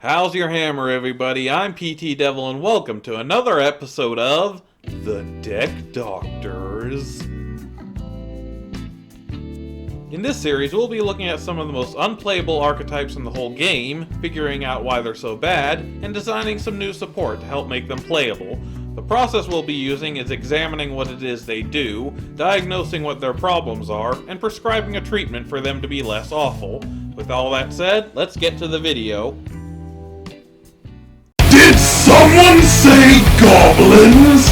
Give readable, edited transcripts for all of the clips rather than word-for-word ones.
How's your hammer, everybody? I'm PTDevil, and welcome to another episode of The Deck Doctors. In this series, we'll be looking at some of the most unplayable archetypes in the whole game, figuring out why they're so bad, and designing some new support to help make them playable. The process we'll be using is examining what it is they do, diagnosing what their problems are, and prescribing a treatment for them to be less awful. With all that said, let's get to the video. Did someone say Goblins?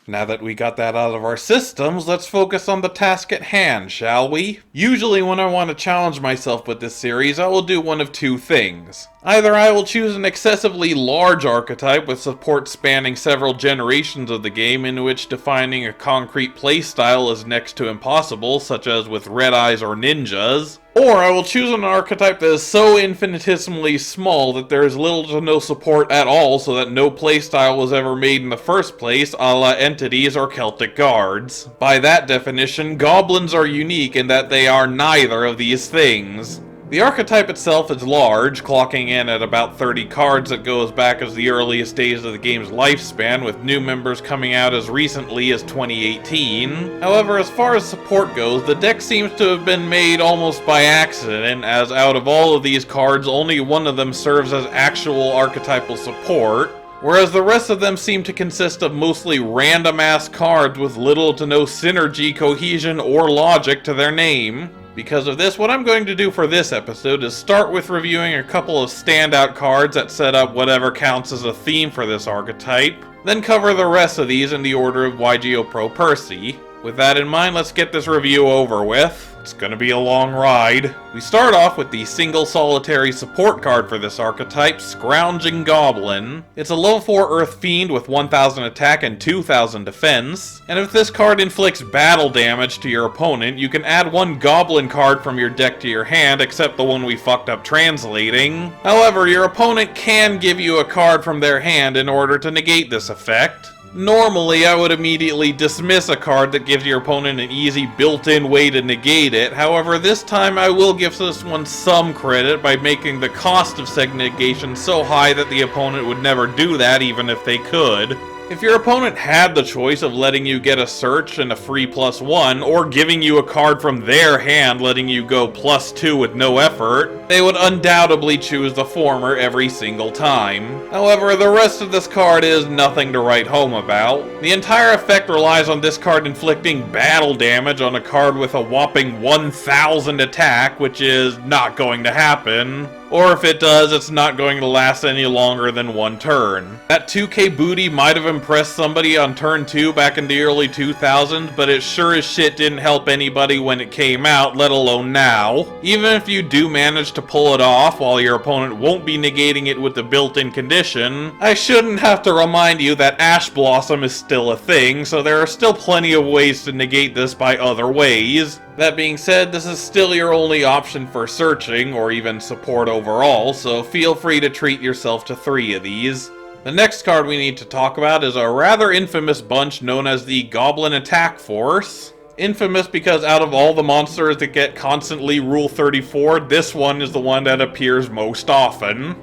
Now that we got that out of our systems, let's focus on the task at hand, shall we? Usually when I want to challenge myself with this series, I will do one of two things. Either I will choose an excessively large archetype with support spanning several generations of the game in which defining a concrete playstyle is next to impossible, such as with Red Eyes or Ninjas. Or I will choose an archetype that is so infinitesimally small that there is little to no support at all so that no playstyle was ever made in the first place, a la Entities or Celtic Guards. By that definition, Goblins are unique in that they are neither of these things. The archetype itself is large, clocking in at about 30 cards that goes back as the earliest days of the game's lifespan, with new members coming out as recently as 2018. However, as far as support goes, the deck seems to have been made almost by accident, as out of all of these cards, only one of them serves as actual archetypal support, whereas the rest of them seem to consist of mostly random-ass cards with little to no synergy, cohesion, or logic to their name. Because of this, what I'm going to do for this episode is start with reviewing a couple of standout cards that set up whatever counts as a theme for this archetype, then cover the rest of these in the order of YGO Pro Percy. With that in mind, let's get this review over with. It's gonna be a long ride. We start off with the single solitary support card for this archetype, Scrounging Goblin. It's a level 4 Earth Fiend with 1000 attack and 2000 defense, and if this card inflicts battle damage to your opponent, you can add one Goblin card from your deck to your hand, except the one we fucked up translating. However, your opponent can give you a card from their hand in order to negate this effect. Normally, I would immediately dismiss a card that gives your opponent an easy built-in way to negate it. However, this time I will give this one some credit by making the cost of said negation so high that the opponent would never do that even if they could. If your opponent had the choice of letting you get a search and a free +1, or giving you a card from their hand letting you go +2 with no effort, they would undoubtedly choose the former every single time. However, the rest of this card is nothing to write home about. The entire effect relies on this card inflicting battle damage on a card with a whopping 1000 attack, which is not going to happen. Or if it does, it's not going to last any longer than one turn. That 2k booty might have impressed somebody on turn 2 back in the early 2000s, but it sure as shit didn't help anybody when it came out, let alone now. Even if you do manage to pull it off, while your opponent won't be negating it with the built-in condition, I shouldn't have to remind you that Ash Blossom is still a thing, so there are still plenty of ways to negate this by other ways. That being said, this is still your only option for searching, or even support overall, so feel free to treat yourself to 3 of these. The next card we need to talk about is a rather infamous bunch known as the Goblin Attack Force. Infamous because out of all the monsters that get constantly Rule 34, this one is the one that appears most often.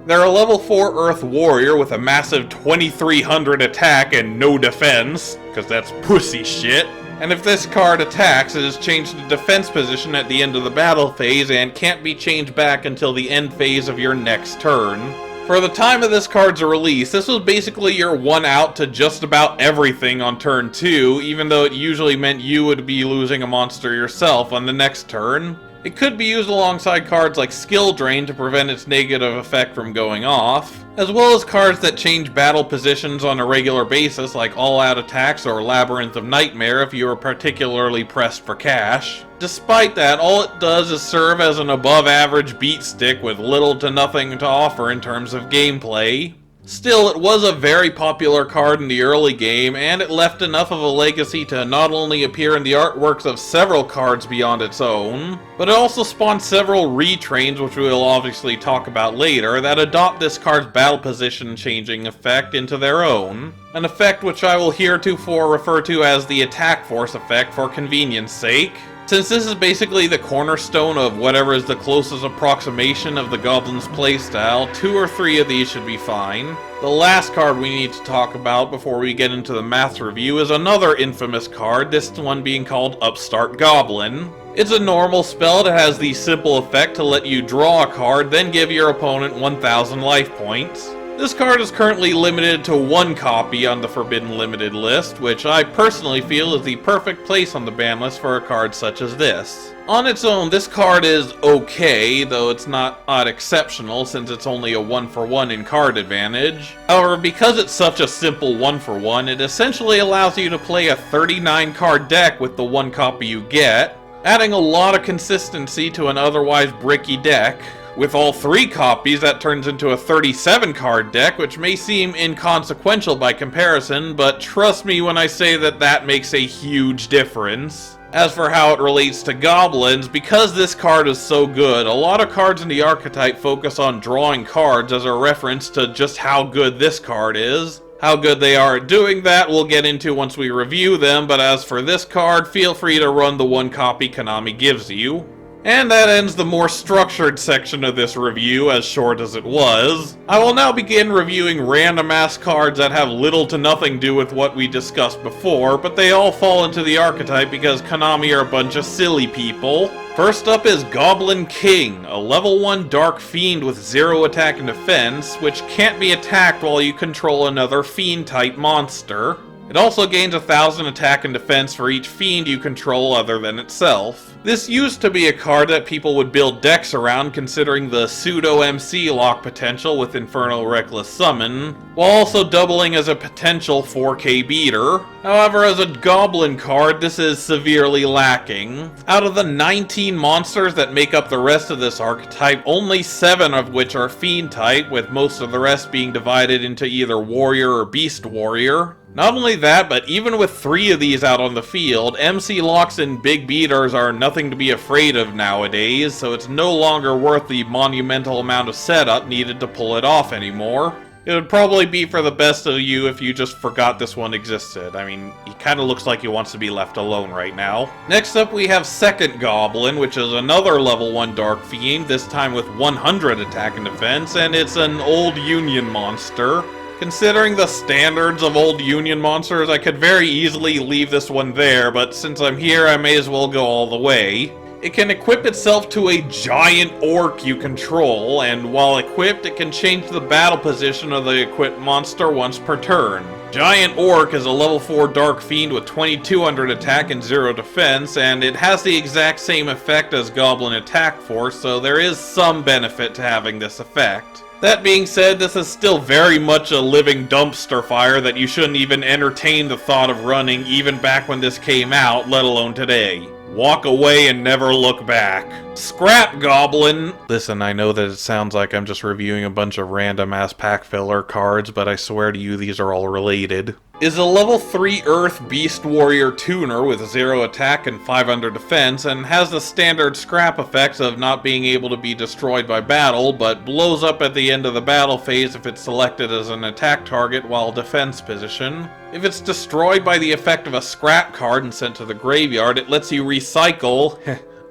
They're a level 4 Earth Warrior with a massive 2300 attack and no defense, because that's pussy shit. And if this card attacks, it is changed to defense position at the end of the battle phase and can't be changed back until the end phase of your next turn. For the time of this card's release, this was basically your one out to just about everything on turn 2, even though it usually meant you would be losing a monster yourself on the next turn. It could be used alongside cards like Skill Drain to prevent its negative effect from going off, as well as cards that change battle positions on a regular basis like All Out Attacks or Labyrinth of Nightmare if you are particularly pressed for cash. Despite that, all it does is serve as an above-average beat stick with little to nothing to offer in terms of gameplay. Still, it was a very popular card in the early game, and it left enough of a legacy to not only appear in the artworks of several cards beyond its own, but it also spawned several retrains, which we will obviously talk about later, that adopt this card's battle position changing effect into their own. An effect which I will heretofore refer to as the Attack Force effect for convenience sake. Since this is basically the cornerstone of whatever is the closest approximation of the Goblins playstyle, 2 or 3 of these should be fine. The last card we need to talk about before we get into the math review is another infamous card, this one being called Upstart Goblin. It's a normal spell that has the simple effect to let you draw a card, then give your opponent 1,000 life points. This card is currently limited to 1 copy on the Forbidden Limited list, which I personally feel is the perfect place on the ban list for a card such as this. On its own, this card is okay, though it's not exceptional since it's only a 1-for-1 in card advantage. However, because it's such a simple 1-for-1, it essentially allows you to play a 39 card deck with the 1 copy you get, adding a lot of consistency to an otherwise bricky deck. With all 3 copies, that turns into a 37 card deck, which may seem inconsequential by comparison, but trust me when I say that that makes a huge difference. As for how it relates to Goblins, because this card is so good, a lot of cards in the archetype focus on drawing cards as a reference to just how good this card is. How good they are at doing that we'll get into once we review them, but as for this card, feel free to run the 1 copy Konami gives you. And that ends the more structured section of this review, as short as it was. I will now begin reviewing random ass cards that have little to nothing to do with what we discussed before, but they all fall into the archetype because Konami are a bunch of silly people. First up is Goblin King, a level 1 Dark Fiend with 0 attack and defense, which can't be attacked while you control another Fiend-type monster. It also gains 1,000 attack and defense for each Fiend you control other than itself. This used to be a card that people would build decks around considering the pseudo-MC lock potential with Infernal Reckless Summon, while also doubling as a potential 4K beater. However, as a Goblin card, this is severely lacking. Out of the 19 monsters that make up the rest of this archetype, only 7 of which are Fiend type, with most of the rest being divided into either Warrior or Beast Warrior. Not only that, but even with 3 of these out on the field, MC locks and big beaters are nothing to be afraid of nowadays, so it's no longer worth the monumental amount of setup needed to pull it off anymore. It would probably be for the best of you if you just forgot this one existed. I mean, he kinda looks like he wants to be left alone right now. Next up we have Second Goblin, which is another level 1 Dark Fiend, this time with 100 attack and defense, and it's an Old Union monster. Considering the standards of Old Union monsters, I could very easily leave this one there, but since I'm here, I may as well go all the way. It can equip itself to a giant orc you control, and while equipped, it can change the battle position of the equipped monster once per turn. Giant Orc is a level 4 Dark Fiend with 2200 attack and 0 defense, and it has the exact same effect as Goblin Attack Force, so there is some benefit to having this effect. That being said, this is still very much a living dumpster fire that you shouldn't even entertain the thought of running even back when this came out, let alone today. Walk away and never look back. Scrap Goblin! Listen, I know that it sounds like I'm just reviewing a bunch of random ass pack filler cards, but I swear to you these are all related. Is a level 3 Earth Beast Warrior tuner with 0 attack and 500 defense, and has the standard scrap effects of not being able to be destroyed by battle, but blows up at the end of the battle phase if it's selected as an attack target while defense position. If it's destroyed by the effect of a scrap card and sent to the graveyard, it lets you recycle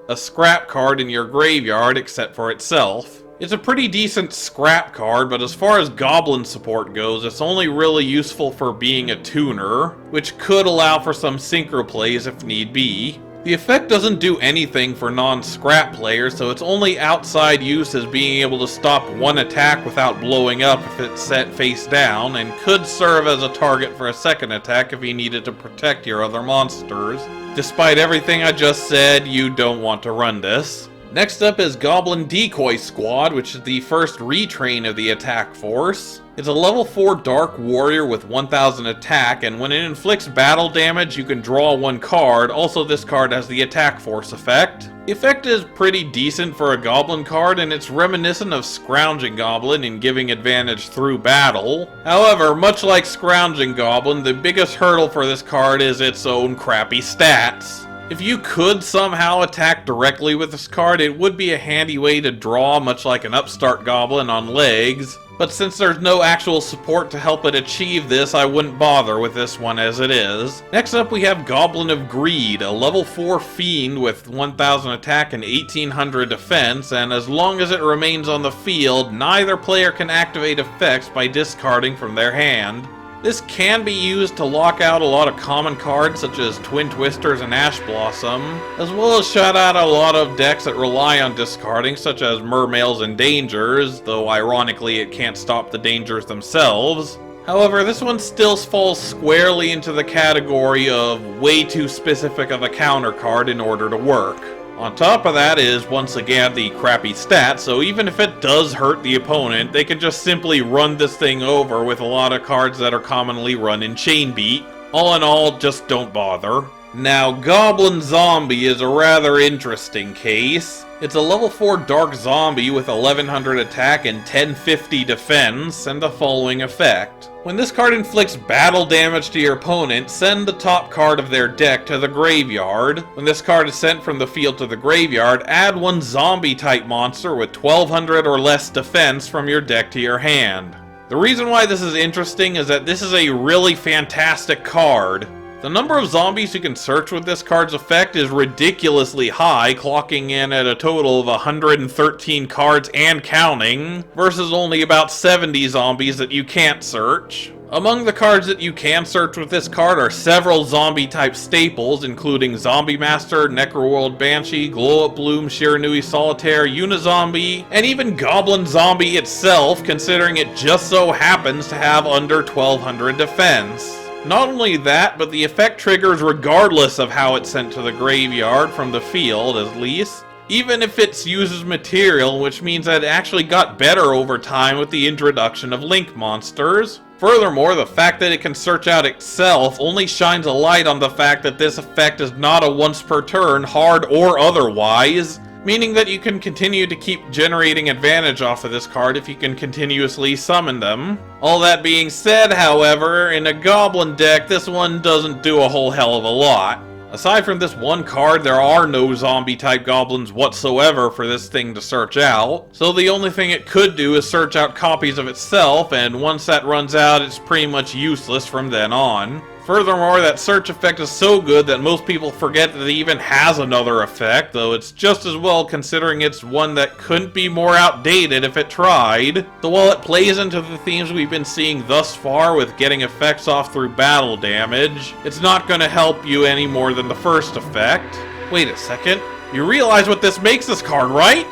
a scrap card in your graveyard except for itself. It's a pretty decent scrap card, but as far as Goblin support goes, it's only really useful for being a tuner, which could allow for some synchro plays if need be. The effect doesn't do anything for non-scrap players, so its only outside use is being able to stop one attack without blowing up if it's set face down, and could serve as a target for a second attack if you needed to protect your other monsters. Despite everything I just said, you don't want to run this. Next up is Goblin Decoy Squad, which is the first retrain of the attack force. It's a level 4 Dark Warrior with 1000 attack, and when it inflicts battle damage, you can draw 1 card. Also, this card has the attack force effect. The effect is pretty decent for a Goblin card, and it's reminiscent of Scrounging Goblin in giving advantage through battle. However, much like Scrounging Goblin, the biggest hurdle for this card is its own crappy stats. If you could somehow attack directly with this card, it would be a handy way to draw, much like an upstart goblin on legs. But since there's no actual support to help it achieve this, I wouldn't bother with this one as it is. Next up we have Goblin of Greed, a level 4 fiend with 1000 attack and 1800 defense, and as long as it remains on the field, neither player can activate effects by discarding from their hand. This can be used to lock out a lot of common cards such as Twin Twisters and Ash Blossom, as well as shut out a lot of decks that rely on discarding such as Mermails and Dangers, though ironically it can't stop the Dangers themselves. However, this one still falls squarely into the category of way too specific of a counter card in order to work. On top of that is, once again, the crappy stats, so even if it does hurt the opponent, they can just simply run this thing over with a lot of cards that are commonly run in Chain Beat. All in all, just don't bother. Now, Goblin Zombie is a rather interesting case. It's a level 4 Dark Zombie with 1100 attack and 1050 defense, and the following effect. When this card inflicts battle damage to your opponent, send the top card of their deck to the graveyard. When this card is sent from the field to the graveyard, add one zombie-type monster with 1200 or less defense from your deck to your hand. The reason why this is interesting is that this is a really fantastic card. The number of zombies you can search with this card's effect is ridiculously high, clocking in at a total of 113 cards and counting, versus only about 70 zombies that you can't search. Among the cards that you can search with this card are several zombie-type staples, including Zombie Master, Necroworld Banshee, Glow Up Bloom, Shiranui Solitaire, Unizombie, and even Goblin Zombie itself, considering it just so happens to have under 1200 defense. Not only that, but the effect triggers regardless of how it's sent to the graveyard, from the field at least, even if it uses material, which means that it actually got better over time with the introduction of Link monsters. Furthermore, the fact that it can search out itself only shines a light on the fact that this effect is not a once per turn, hard or otherwise, meaning that you can continue to keep generating advantage off of this card if you can continuously summon them. All that being said, however, in a Goblin deck, this one doesn't do a whole hell of a lot. Aside from this one card, there are no zombie-type goblins whatsoever for this thing to search out, so the only thing it could do is search out copies of itself, and once that runs out, it's pretty much useless from then on. Furthermore, that search effect is so good that most people forget that it even has another effect, though it's just as well considering it's one that couldn't be more outdated if it tried. So while it plays into the themes we've been seeing thus far with getting effects off through battle damage, it's not going to help you any more than the first effect. Wait a second, you realize what this makes this card, right?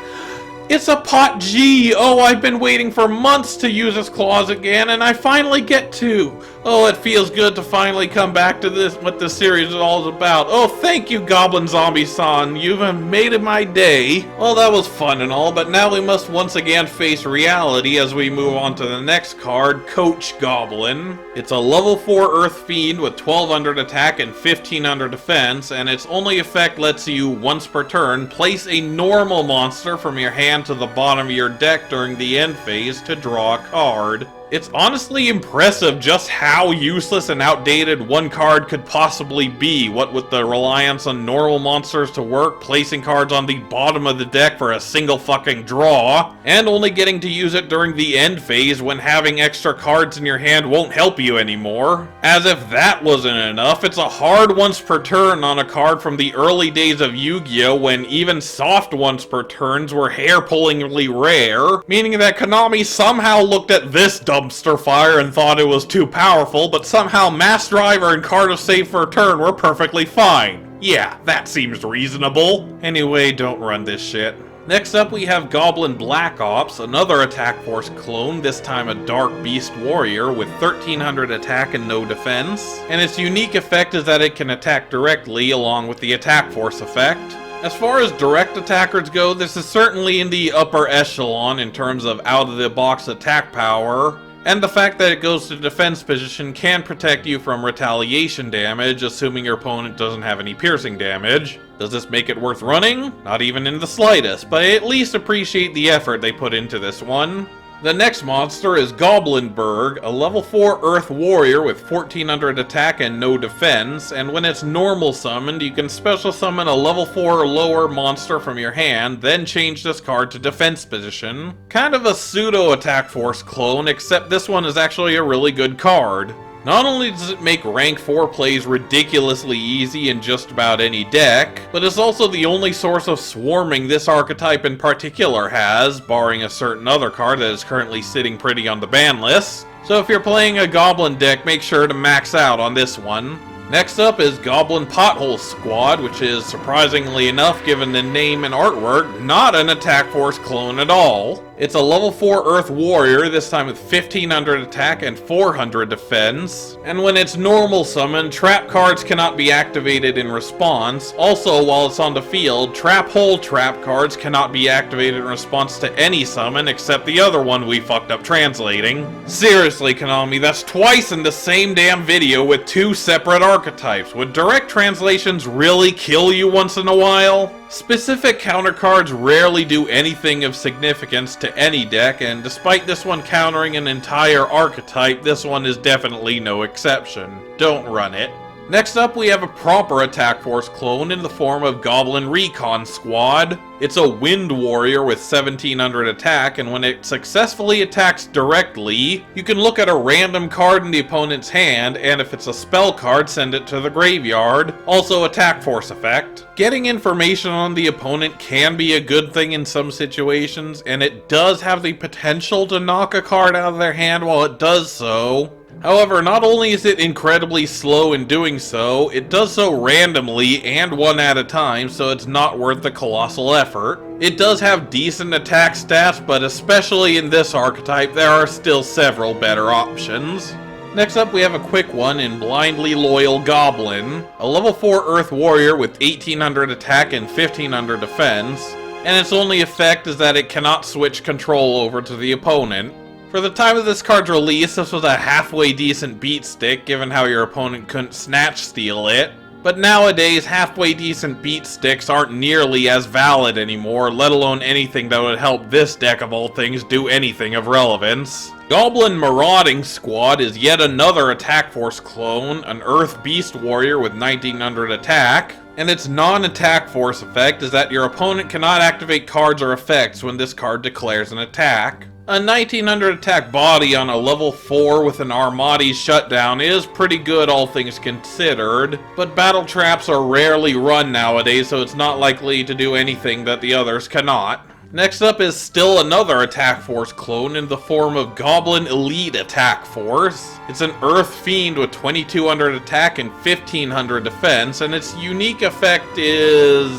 It's a Pot G! Oh, I've been waiting for months to use this clause again, and I finally get to! Oh, it feels good to finally come back to this, what this series is all about. Oh, thank you, Goblin Zombie-san. You've made my day. Well, that was fun and all, but now we must once again face reality as we move on to the next card, Coach Goblin. It's a level 4 Earth Fiend with 1200 attack and 1500 defense, and its only effect lets you, once per turn, place a normal monster from your hand to the bottom of your deck during the end phase to draw a card. It's honestly impressive just how useless and outdated one card could possibly be, what with the reliance on normal monsters to work, placing cards on the bottom of the deck for a single fucking draw, and only getting to use it during the end phase when having extra cards in your hand won't help you anymore. As if that wasn't enough, it's a hard once per turn on a card from the early days of Yu-Gi-Oh! When even soft once per turns were hair-pullingly rare, meaning that Konami somehow looked at this dumpster fire and thought it was too powerful, but somehow Mass Driver and Card of Save for a Turn were perfectly fine. Yeah, that seems reasonable. Anyway, don't run this shit. Next up we have Goblin Black Ops, another Attack Force clone, this time a Dark Beast Warrior with 1300 attack and no defense. And its unique effect is that it can attack directly along with the Attack Force effect. As far as direct attackers go, this is certainly in the upper echelon in terms of out-of-the-box attack power, and the fact that it goes to defense position can protect you from retaliation damage, assuming your opponent doesn't have any piercing damage. Does this make it worth running? Not even in the slightest, but I at least appreciate the effort they put into this one. The next monster is Goblins, a level 4 Earth Warrior with 1400 attack and no defense, and when it's normal summoned, you can special summon a level 4 or lower monster from your hand, then change this card to defense position. Kind of a pseudo attack force clone, except this one is actually a really good card. Not only does it make rank 4 plays ridiculously easy in just about any deck, but it's also the only source of swarming this archetype in particular has, barring a certain other card that is currently sitting pretty on the ban list. So if you're playing a Goblin deck, make sure to max out on this one. Next up is Goblin Pothole Squad, which is, surprisingly enough given the name and artwork, not an attack force clone at all. It's a level 4 Earth Warrior, this time with 1500 attack and 400 defense. And when it's normal summoned, trap cards cannot be activated in response. Also, while it's on the field, trap hole trap cards cannot be activated in response to any summon except the other one we fucked up translating. Seriously, Konami, that's twice in the same damn video with 2 separate archetypes. Would direct translations really kill you once in a while? Specific counter cards rarely do anything of significance to any deck, and despite this one countering an entire archetype, this one is definitely no exception. Don't run it. Next up, we have a proper attack force clone in the form of Goblin Recon Squad. It's a Wind Warrior with 1700 attack, and when it successfully attacks directly, you can look at a random card in the opponent's hand, and if it's a spell card, send it to the graveyard. Also attack force effect. Getting information on the opponent can be a good thing in some situations, and it does have the potential to knock a card out of their hand while it does so. However, not only is it incredibly slow in doing so, it does so randomly and one at a time, so it's not worth the colossal effort. It does have decent attack stats, but especially in this archetype, there are still several better options. Next up, we have a quick one in Blindly Loyal Goblin, a level 4 Earth Warrior with 1800 attack and 1500 defense, and its only effect is that it cannot switch control over to the opponent. For the time of this card's release, this was a halfway decent beat stick, given how your opponent couldn't snatch steal it. But nowadays, halfway decent beat sticks aren't nearly as valid anymore, let alone anything that would help this deck of all things do anything of relevance. Goblin Marauding Squad is yet another attack force clone, an Earth Beast Warrior with 1900 attack. And its non-attack force effect is that your opponent cannot activate cards or effects when this card declares an attack. A 1900 attack body on a level 4 with an Armades shutdown is pretty good all things considered, but battle traps are rarely run nowadays, so it's not likely to do anything that the others cannot. Next up is still another attack force clone in the form of Goblin Elite Attack Force. It's an Earth Fiend with 2200 attack and 1500 defense, and its unique effect is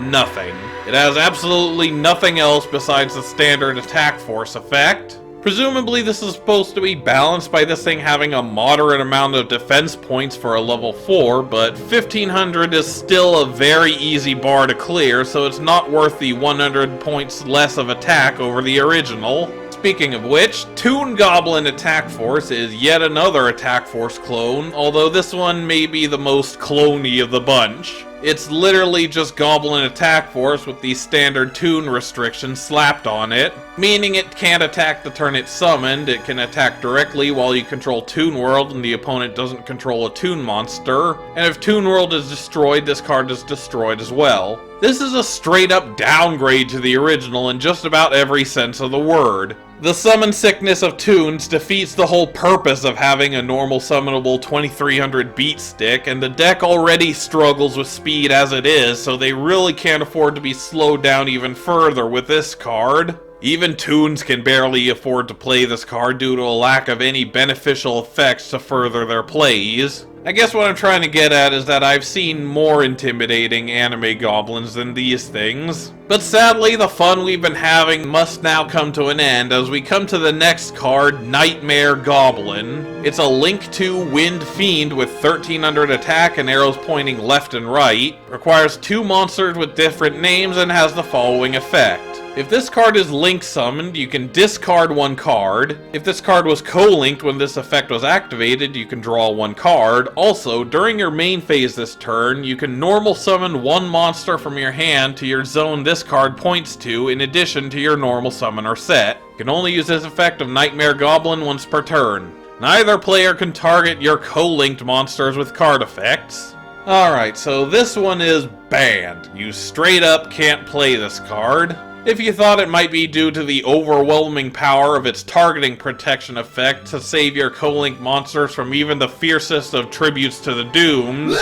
nothing. It has absolutely nothing else besides the standard attack force effect. Presumably this is supposed to be balanced by this thing having a moderate amount of defense points for a level 4, but 1500 is still a very easy bar to clear, so it's not worth the 100 points less of attack over the original. Speaking of which, Toon Goblin Attack Force is yet another attack force clone, although this one may be the most cloney of the bunch. It's literally just Goblin Attack Force with the standard Toon restriction slapped on it, meaning it can't attack the turn it's summoned, it can attack directly while you control Toon World and the opponent doesn't control a Toon monster, and if Toon World is destroyed, this card is destroyed as well. This is a straight up downgrade to the original in just about every sense of the word. The summon sickness of Toons defeats the whole purpose of having a normal summonable 2300 beat stick, and the deck already struggles with speed as it is, so they really can't afford to be slowed down even further with this card. Even Toons can barely afford to play this card due to a lack of any beneficial effects to further their plays. I guess what I'm trying to get at is that I've seen more intimidating anime goblins than these things. But sadly, the fun we've been having must now come to an end as we come to the next card, Nightmare Goblin. It's a Link 2 Wind Fiend with 1300 attack and arrows pointing left and right, requires 2 monsters with different names, and has the following effect. If this card is Link summoned, you can discard 1 card. If this card was co-linked when this effect was activated, you can draw 1 card. Also, during your main phase this turn, you can normal summon 1 monster from your hand to your zone this card points to, in addition to your normal summoner set. Can only use this effect of Nightmare Goblin once per turn. Neither player can target your co-linked monsters with card effects. Alright, so this one is banned. You straight up can't play this card. If you thought it might be due to the overwhelming power of its targeting protection effect to save your co-linked monsters from even the fiercest of tributes to the Dooms,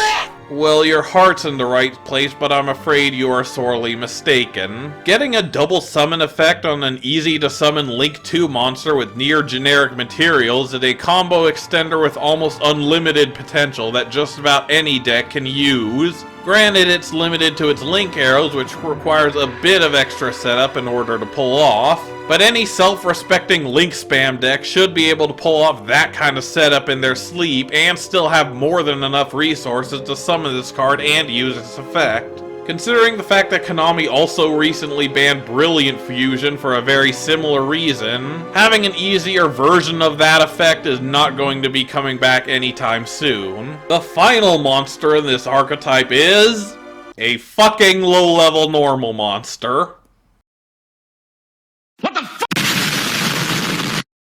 well, your heart's in the right place, but I'm afraid you are sorely mistaken. Getting a double summon effect on an easy to summon Link 2 monster with near generic materials is a combo extender with almost unlimited potential that just about any deck can use. Granted, it's limited to its Link arrows, which requires a bit of extra setup in order to pull off, but any self-respecting Link spam deck should be able to pull off that kind of setup in their sleep and still have more than enough resources to summon this card and use its effect. Considering the fact that Konami also recently banned Brilliant Fusion for a very similar reason, having an easier version of that effect is not going to be coming back anytime soon. The final monster in this archetype is a fucking low-level normal monster. What the f-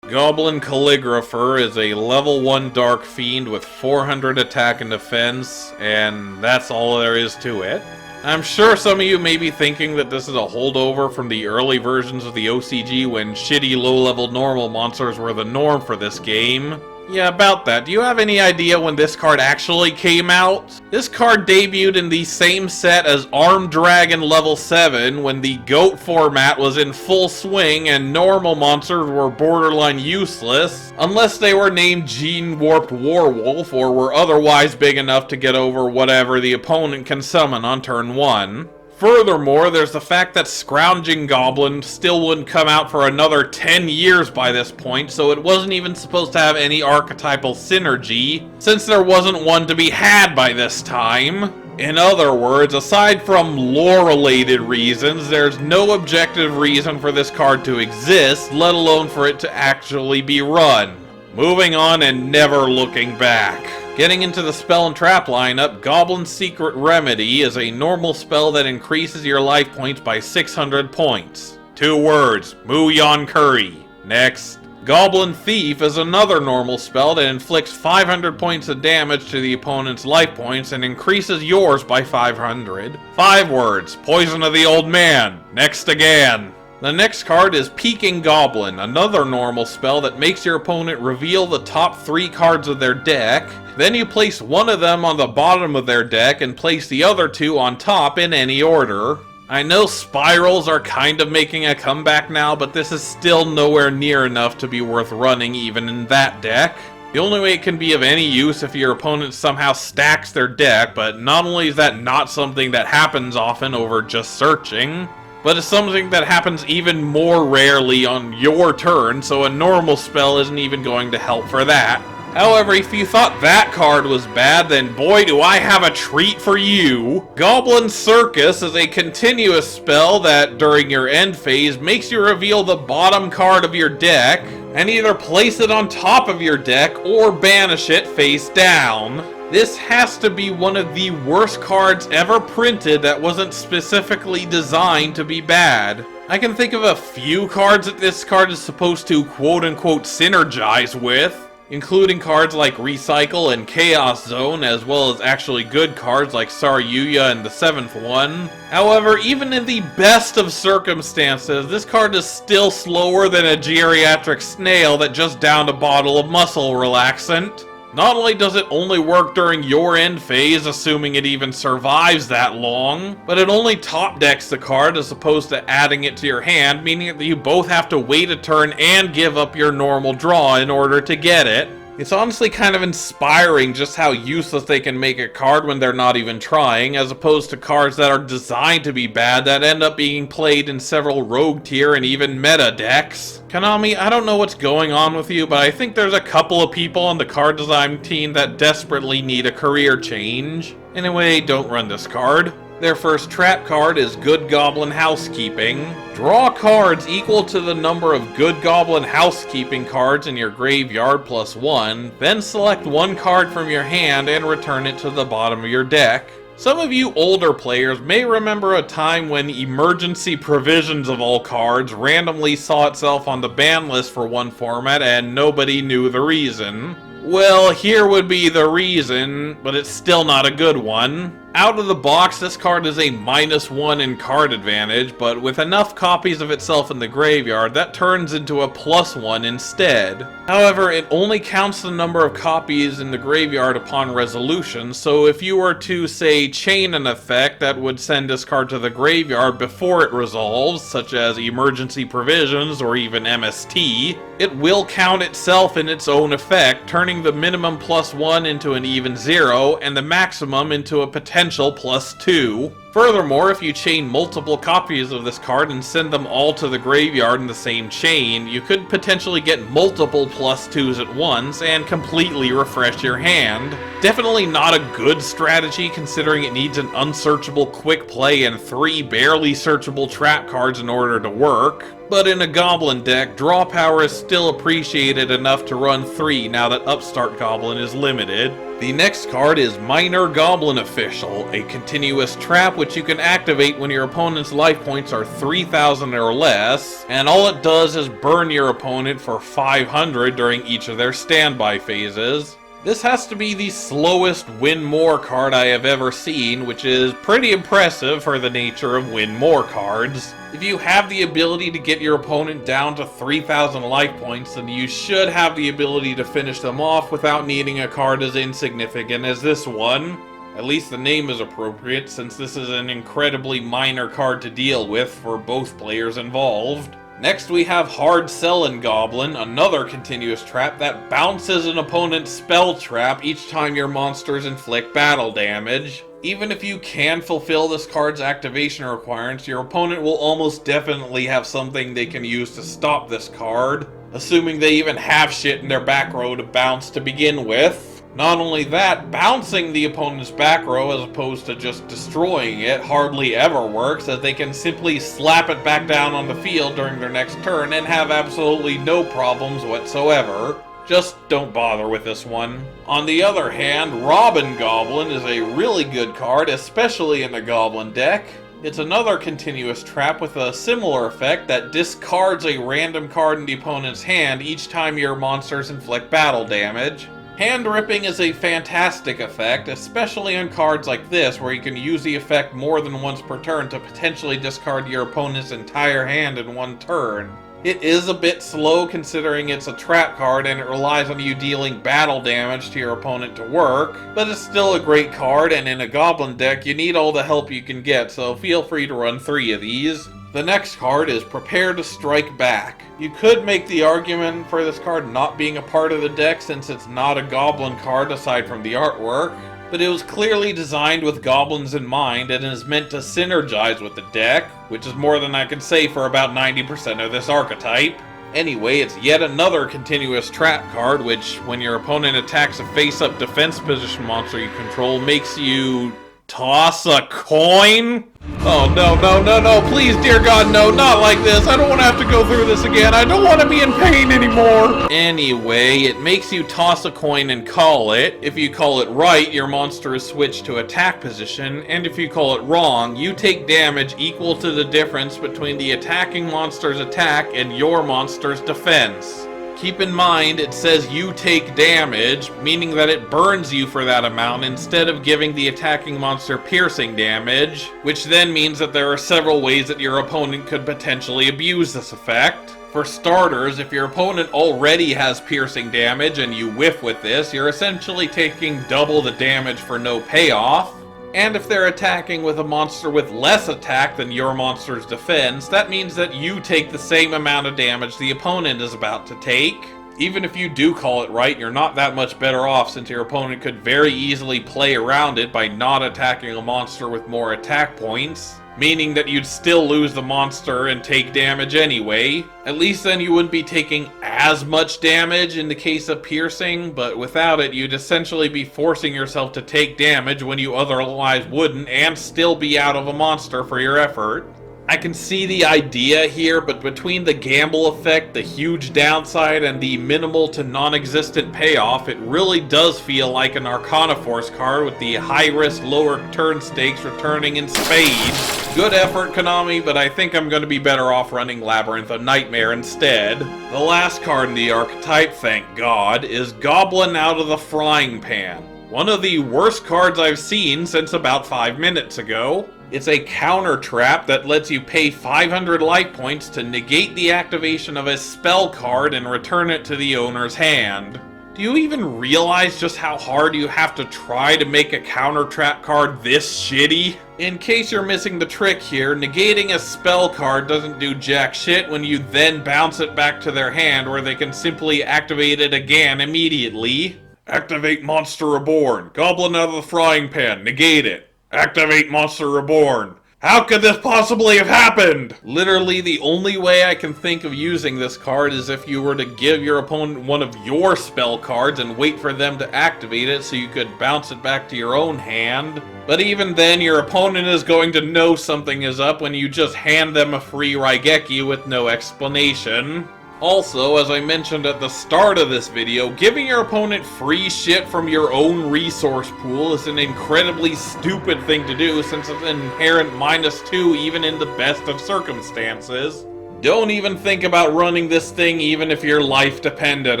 Goblin Calligrapher is a level 1 Dark Fiend with 400 attack and defense, and that's all there is to it. I'm sure some of you may be thinking that this is a holdover from the early versions of the OCG when shitty low-level normal monsters were the norm for this game. Yeah, about that. Do you have any idea when this card actually came out? This card debuted in the same set as Armed Dragon level 7 when the GOAT format was in full swing and normal monsters were borderline useless, unless they were named Gene-Warped Warwolf or were otherwise big enough to get over whatever the opponent can summon on turn 1. Furthermore, there's the fact that Scrounging Goblin still wouldn't come out for another 10 years by this point, so it wasn't even supposed to have any archetypal synergy, since there wasn't one to be had by this time. In other words, aside from lore-related reasons, there's no objective reason for this card to exist, let alone for it to actually be run. Moving on and never looking back. Getting into the spell and trap lineup, Goblin's Secret Remedy is a normal spell that increases your life points by 600 points. 2 words, Moo Yon Curry. Next. Goblin Thief is another normal spell that inflicts 500 points of damage to the opponent's life points and increases yours by 500. 5 words, Poison of the Old Man. Next again. The next card is Peeking Goblin, another normal spell that makes your opponent reveal the top 3 cards of their deck. Then you place one of them on the bottom of their deck and place the other 2 on top in any order. I know spirals are kind of making a comeback now, but this is still nowhere near enough to be worth running even in that deck. The only way it can be of any use if your opponent somehow stacks their deck, but not only is that not something that happens often over just searching, but it's something that happens even more rarely on your turn, so a normal spell isn't even going to help for that. However, if you thought that card was bad, then boy do I have a treat for you. Goblin Circus is a continuous spell that, during your end phase, makes you reveal the bottom card of your deck, and either place it on top of your deck or banish it face down. This has to be one of the worst cards ever printed that wasn't specifically designed to be bad. I can think of a few cards that this card is supposed to quote-unquote synergize with, including cards like Recycle and Chaos Zone, as well as actually good cards like Saryuya and the 7th one. However, even in the best of circumstances, this card is still slower than a geriatric snail that just downed a bottle of muscle relaxant. Not only does it only work during your end phase, assuming it even survives that long, but it only top decks the card as opposed to adding it to your hand, meaning that you both have to wait a turn and give up your normal draw in order to get it. It's honestly kind of inspiring just how useless they can make a card when they're not even trying, as opposed to cards that are designed to be bad that end up being played in several rogue tier and even meta decks. Konami, I don't know what's going on with you, but I think there's a couple of people on the card design team that desperately need a career change. Anyway, don't run this card. Their first trap card is Good Goblin Housekeeping. Draw cards equal to the number of Good Goblin Housekeeping cards in your graveyard +1, then select one card from your hand and return it to the bottom of your deck. Some of you older players may remember a time when emergency provisions of all cards randomly saw itself on the ban list for one format and nobody knew the reason. Well, here would be the reason, but it's still not a good one. Out of the box, this card is a -1 in card advantage, but with enough copies of itself in the graveyard, that turns into a +1 instead. However, it only counts the number of copies in the graveyard upon resolution, so if you were to, say, chain an effect that would send this card to the graveyard before it resolves, such as Emergency Provisions or even MST, it will count itself in its own effect, turning the minimum +1 into an even 0, and the maximum into a potential +2. Furthermore, if you chain multiple copies of this card and send them all to the graveyard in the same chain, you could potentially get multiple +2s at once and completely refresh your hand. Definitely not a good strategy considering it needs an unsearchable quick play and 3 barely searchable trap cards in order to work. But in a Goblin deck, draw power is still appreciated enough to run 3 now that Upstart Goblin is limited. The next card is Minor Goblin Official, a continuous trap which you can activate when your opponent's life points are 3,000 or less, and all it does is burn your opponent for 500 during each of their standby phases. This has to be the slowest Win More card I have ever seen, which is pretty impressive for the nature of Win More cards. If you have the ability to get your opponent down to 3,000 life points, then you should have the ability to finish them off without needing a card as insignificant as this one. At least the name is appropriate, since this is an incredibly minor card to deal with for both players involved. Next we have Hard Sellin' Goblin, another continuous trap that bounces an opponent's spell trap each time your monsters inflict battle damage. Even if you can fulfill this card's activation requirements, your opponent will almost definitely have something they can use to stop this card, assuming they even have shit in their back row to bounce to begin with. Not only that, bouncing the opponent's back row as opposed to just destroying it hardly ever works, as they can simply slap it back down on the field during their next turn and have absolutely no problems whatsoever. Just don't bother with this one. On the other hand, Robin Goblin is a really good card, especially in the Goblin deck. It's another continuous trap with a similar effect that discards a random card in the opponent's hand each time your monsters inflict battle damage. Hand ripping is a fantastic effect, especially on cards like this where you can use the effect more than once per turn to potentially discard your opponent's entire hand in one turn. It is a bit slow considering it's a trap card and it relies on you dealing battle damage to your opponent to work, but it's still a great card, and in a Goblin deck you need all the help you can get, so feel free to run 3 of these. The next card is Prepare to Strike Back. You could make the argument for this card not being a part of the deck since it's not a Goblin card aside from the artwork, but it was clearly designed with Goblins in mind and is meant to synergize with the deck, which is more than I can say for about 90% of this archetype. Anyway, it's yet another continuous trap card which, when your opponent attacks a face-up defense position monster you control, makes you toss a coin? Oh, no, please, dear God, no, not like this. I don't want to have to go through this again. I don't want to be in pain anymore. Anyway, it makes you toss a coin and call it. If you call it right, your monster is switched to attack position, and if you call it wrong, you take damage equal to the difference between the attacking monster's attack and your monster's defense. Keep in mind, it says you take damage, meaning that it burns you for that amount instead of giving the attacking monster piercing damage, which then means that there are several ways that your opponent could potentially abuse this effect. For starters, if your opponent already has piercing damage and you whiff with this, you're essentially taking double the damage for no payoff. And if they're attacking with a monster with less attack than your monster's defense, that means that you take the same amount of damage the opponent is about to take. Even if you do call it right, you're not that much better off since your opponent could very easily play around it by not attacking a monster with more attack points, meaning that you'd still lose the monster and take damage anyway. At least then you wouldn't be taking as much damage in the case of piercing, but without it you'd essentially be forcing yourself to take damage when you otherwise wouldn't and still be out of a monster for your effort. I can see the idea here, but between the gamble effect, the huge downside, and the minimal to non-existent payoff, it really does feel like an Arcana Force card with the high-risk, low-return stakes returning in spades. Good effort, Konami, but I think I'm going to be better off running Labyrinth of Nightmare instead. The last card in the archetype, thank God, is Goblin Out of the Frying Pan. One of the worst cards I've seen since about 5 minutes ago. It's a counter trap that lets you pay 500 life points to negate the activation of a spell card and return it to the owner's hand. Do you even realize just how hard you have to try to make a counter trap card this shitty? In case you're missing the trick here, negating a spell card doesn't do jack shit when you then bounce it back to their hand where they can simply activate it again immediately. Activate Monster Reborn. Goblin Out of the Frying Pan. Negate it. Activate Monster Reborn. How could this possibly have happened? Literally, the only way I can think of using this card is if you were to give your opponent one of your spell cards and wait for them to activate it so you could bounce it back to your own hand. But even then, your opponent is going to know something is up when you just hand them a free Raigeki with no explanation. Also, as I mentioned at the start of this video, giving your opponent free shit from your own resource pool is an incredibly stupid thing to do since it's an inherent -2 even in the best of circumstances. Don't even think about running this thing even if your life depended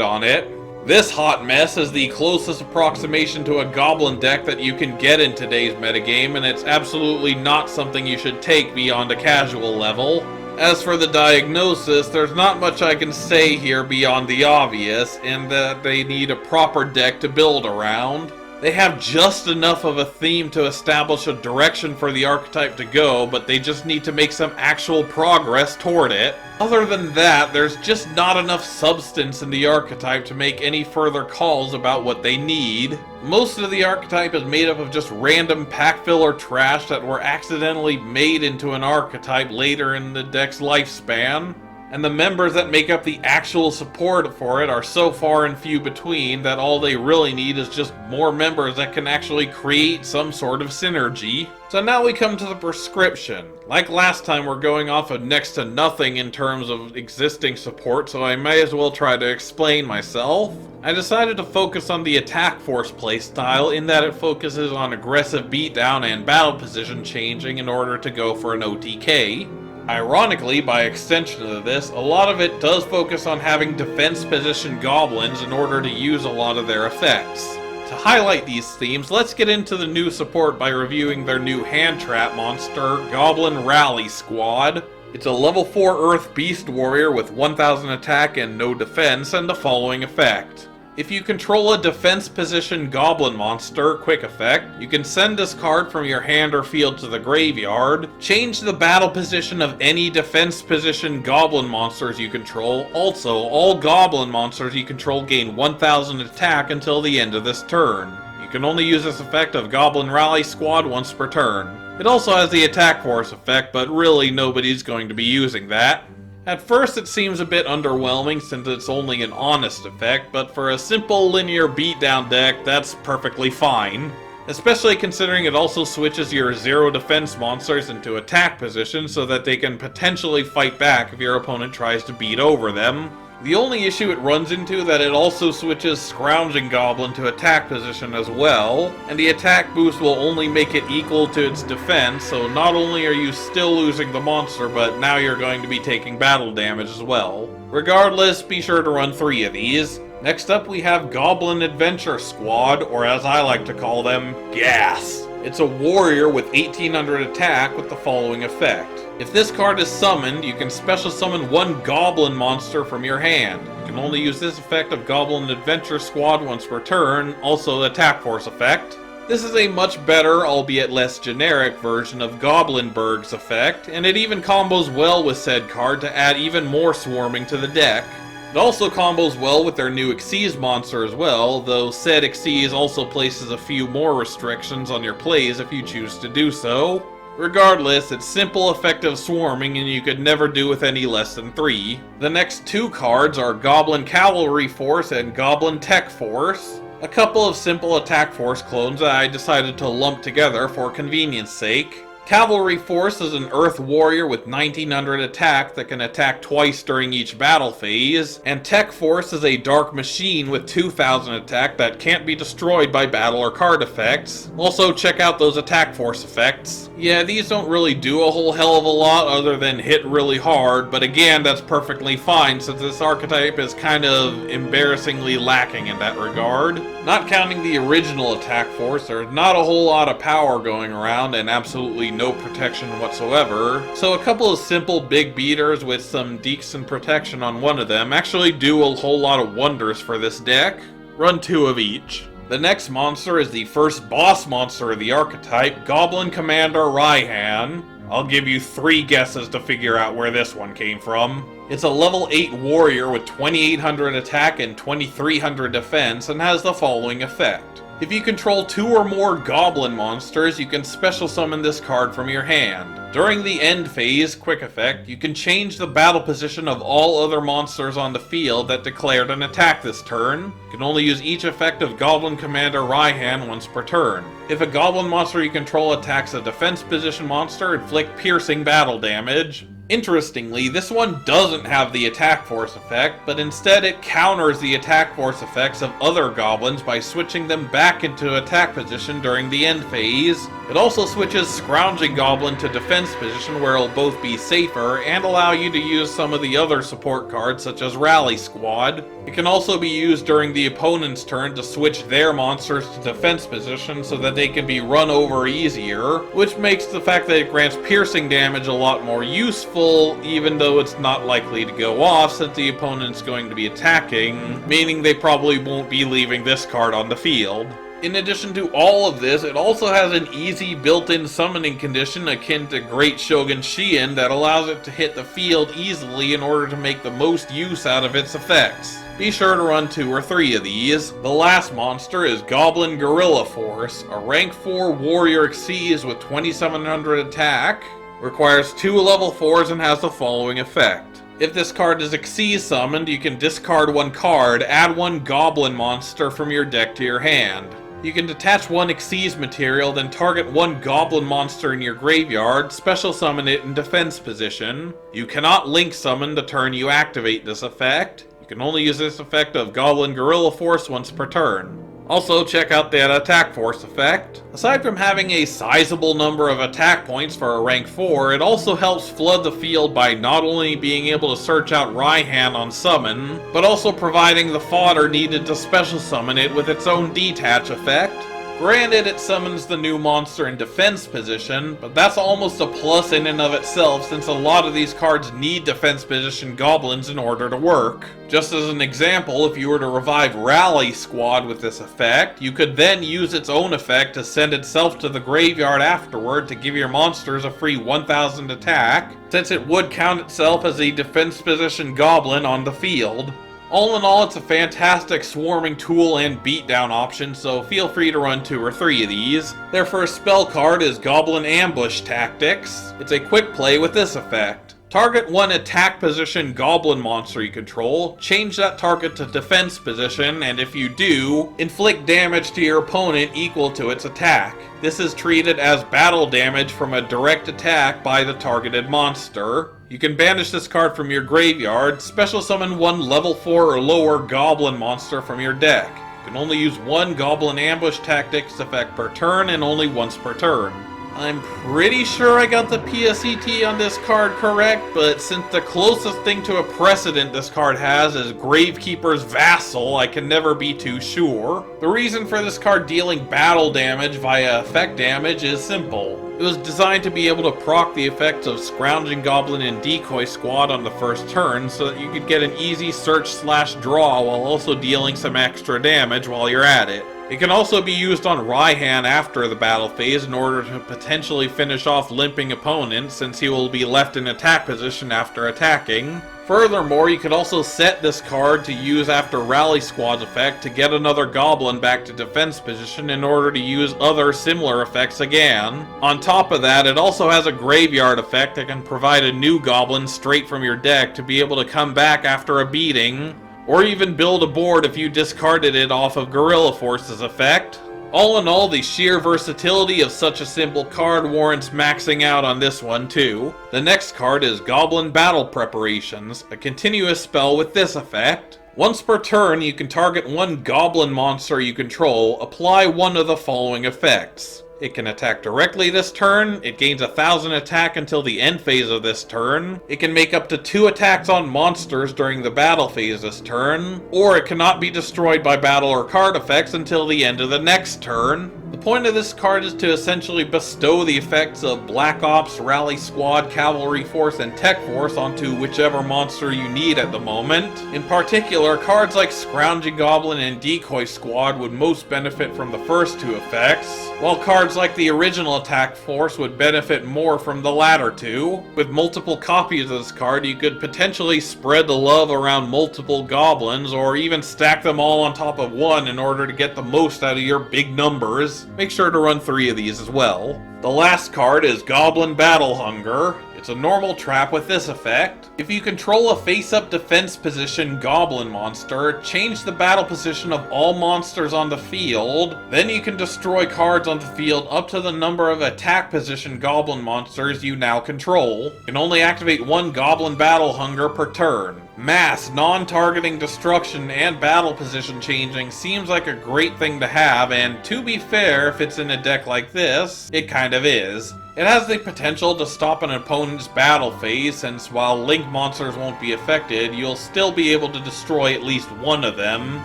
on it. This hot mess is the closest approximation to a goblin deck that you can get in today's metagame, and it's absolutely not something you should take beyond a casual level. As for the diagnosis, there's not much I can say here beyond the obvious, in that they need a proper deck to build around. They have just enough of a theme to establish a direction for the archetype to go, but they just need to make some actual progress toward it. Other than that, there's just not enough substance in the archetype to make any further calls about what they need. Most of the archetype is made up of just random pack filler trash that were accidentally made into an archetype later in the deck's lifespan. And the members that make up the actual support for it are so far and few between that all they really need is just more members that can actually create some sort of synergy. So now we come to the prescription. Like last time, we're going off of next to nothing in terms of existing support, so I may as well try to explain myself. I decided to focus on the attack force playstyle in that it focuses on aggressive beatdown and battle position changing in order to go for an OTK. Ironically, by extension of this, a lot of it does focus on having defense position goblins in order to use a lot of their effects. To highlight these themes, let's get into the new support by reviewing their new hand trap monster, Goblin Rally Squad. It's a level 4 Earth Beast Warrior with 1000 attack and no defense, and the following effect. If you control a defense position goblin monster, quick effect, you can send this card from your hand or field to the graveyard, change the battle position of any defense position goblin monsters you control. Also, all goblin monsters you control gain 1000 attack until the end of this turn. You can only use this effect of Goblin Rally Squad once per turn. It also has the attack force effect, but really nobody's going to be using that. At first it seems a bit underwhelming since it's only an honest effect, but for a simple linear beatdown deck, that's perfectly fine. Especially considering it also switches your 0 defense monsters into attack position so that they can potentially fight back if your opponent tries to beat over them. The only issue it runs into that it also switches Scrounging Goblin to attack position as well, and the attack boost will only make it equal to its defense, so not only are you still losing the monster, but now you're going to be taking battle damage as well. Regardless, be sure to run 3 of these. Next up we have Goblin Adventure Squad, or as I like to call them, GAS. It's a warrior with 1800 attack with the following effect. If this card is summoned, you can special summon 1 goblin monster from your hand. You can only use this effect of Goblin Adventure Squad once per turn, also the attack force effect. This is a much better, albeit less generic, version of Goblinberg's effect, and it even combos well with said card to add even more swarming to the deck. It also combos well with their new Xyz monster as well, though said Xyz also places a few more restrictions on your plays if you choose to do so. Regardless, it's simple, effective swarming, and you could never do with any less than 3. The next 2 cards are Goblin Cavalry Force and Goblin Tech Force, a couple of simple attack force clones that I decided to lump together for convenience sake. Cavalry Force is an Earth Warrior with 1900 attack that can attack twice during each battle phase, and Tech Force is a Dark Machine with 2000 attack that can't be destroyed by battle or card effects. Also check out those Attack Force effects. Yeah, these don't really do a whole hell of a lot other than hit really hard, but again, that's perfectly fine since this archetype is kind of embarrassingly lacking in that regard. Not counting the original Attack Force, there's not a whole lot of power going around and absolutely no protection whatsoever, so a couple of simple big beaters with some decent protection on one of them actually do a whole lot of wonders for this deck. Run 2 of each. The next monster is the first boss monster of the archetype, Goblin Commander Raihan. I'll give you 3 guesses to figure out where this one came from. It's a level 8 warrior with 2800 attack and 2300 defense and has the following effect. If you control 2 or more goblin monsters, you can special summon this card from your hand. During the end phase, quick effect, you can change the battle position of all other monsters on the field that declared an attack this turn. You can only use each effect of Goblin Commander Raihan once per turn. If a goblin monster you control attacks a defense position monster, inflict piercing battle damage. Interestingly, this one doesn't have the Attack Force effect, but instead it counters the Attack Force effects of other goblins by switching them back into attack position during the end phase. It also switches Scrounging Goblin to defense position where it'll both be safer and allow you to use some of the other support cards such as Rally Squad. It can also be used during the opponent's turn to switch their monsters to defense position so that they can be run over easier, which makes the fact that it grants piercing damage a lot more useful, even though it's not likely to go off since the opponent's going to be attacking, meaning they probably won't be leaving this card on the field. In addition to all of this, it also has an easy built-in summoning condition akin to Great Shogun Shien that allows it to hit the field easily in order to make the most use out of its effects. Be sure to run 2 or 3 of these. The last monster is Goblin Guerrilla Force, a rank 4 warrior Xyz with 2700 attack, requires 2 level 4s and has the following effect. If this card is Xyz summoned, you can discard 1 card, add 1 goblin monster from your deck to your hand. You can detach 1 Xyz material, then target 1 goblin monster in your graveyard, special summon it in defense position. You cannot link summon the turn you activate this effect. You can only use this effect of Goblin Guerrilla Force once per turn. Also, check out that Attack Force effect. Aside from having a sizable number of attack points for a rank 4, it also helps flood the field by not only being able to search out Raihan on summon, but also providing the fodder needed to special summon it with its own detach effect. Granted, it summons the new monster in defense position, but that's almost a plus in and of itself since a lot of these cards need defense position goblins in order to work. Just as an example, if you were to revive Rally Squad with this effect, you could then use its own effect to send itself to the graveyard afterward to give your monsters a free 1000 attack, since it would count itself as a defense position goblin on the field. All in all, it's a fantastic swarming tool and beatdown option, so feel free to run 2 or 3 of these. Their first spell card is Goblin Ambush Tactics. It's a quick play with this effect. Target 1 attack position goblin monster you control, change that target to defense position, and if you do, inflict damage to your opponent equal to its attack. This is treated as battle damage from a direct attack by the targeted monster. You can banish this card from your graveyard, special summon 1 level 4 or lower goblin monster from your deck. You can only use 1 Goblin Ambush Tactics effect per turn and only once per turn. I'm pretty sure I got the PSET on this card correct, but since the closest thing to a precedent this card has is Gravekeeper's Vassal, I can never be too sure. The reason for this card dealing battle damage via effect damage is simple. It was designed to be able to proc the effects of Scrounging Goblin and Decoy Squad on the first turn so that you could get an easy search/draw while also dealing some extra damage while you're at it. It can also be used on Raihan after the battle phase in order to potentially finish off limping opponents since he will be left in attack position after attacking. Furthermore, you could also set this card to use after Rally Squad's effect to get another goblin back to defense position in order to use other similar effects again. On top of that, it also has a graveyard effect that can provide a new goblin straight from your deck to be able to come back after a beating, or even build a board if you discarded it off of Guerrilla Force's effect. All in all, the sheer versatility of such a simple card warrants maxing out on this one too. The next card is Goblin Battle Preparations, a continuous spell with this effect. Once per turn, you can target one goblin monster you control, apply one of the following effects. It can attack directly this turn, it gains 1000 attack until the end phase of this turn, it can make up to 2 attacks on monsters during the battle phase this turn, or it cannot be destroyed by battle or card effects until the end of the next turn. The point of this card is to essentially bestow the effects of Black Ops, Rally Squad, Cavalry Force, and Tech Force onto whichever monster you need at the moment. In particular, cards like Scrounging Goblin and Decoy Squad would most benefit from the first 2 effects, while cards like the original Attack Force would benefit more from the latter 2. With multiple copies of this card, you could potentially spread the love around multiple goblins, or even stack them all on top of one in order to get the most out of your big numbers. Make sure to run 3 of these as well. The last card is Goblin Battle Hunger. It's a normal trap with this effect. If you control a face-up defense position goblin monster, change the battle position of all monsters on the field, then you can destroy cards on the field up to the number of attack position goblin monsters you now control. You can only activate 1 Goblin Battle Hunger per turn. Mass, non-targeting destruction, and battle position changing seems like a great thing to have, and to be fair, if it's in a deck like this, it kind of is. It has the potential to stop an opponent's battle phase, since while Link monsters won't be affected, you'll still be able to destroy at least one of them,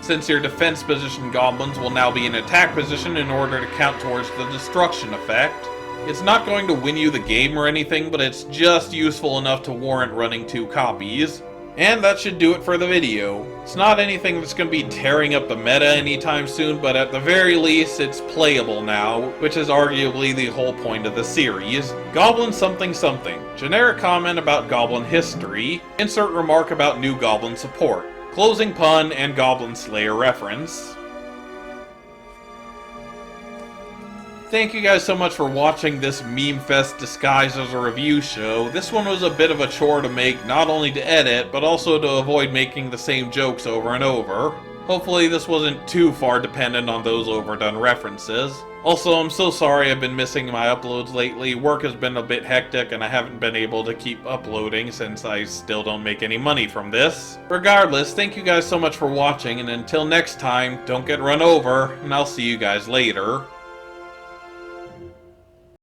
since your defense position goblins will now be in attack position in order to count towards the destruction effect. It's not going to win you the game or anything, but it's just useful enough to warrant running 2 copies. And that should do it for the video. It's not anything that's going to be tearing up the meta anytime soon, but at the very least, it's playable now, which is arguably the whole point of the series. Goblin something something. Generic comment about Goblin history. Insert remark about new Goblin support. Closing pun and Goblin Slayer reference. Thank you guys so much for watching this meme fest disguised as a review show. This one was a bit of a chore to make, not only to edit, but also to avoid making the same jokes over and over. Hopefully this wasn't too far dependent on those overdone references. Also, I'm so sorry I've been missing my uploads lately. Work has been a bit hectic and I haven't been able to keep uploading since I still don't make any money from this. Regardless, thank you guys so much for watching, and until next time, don't get run over, and I'll see you guys later.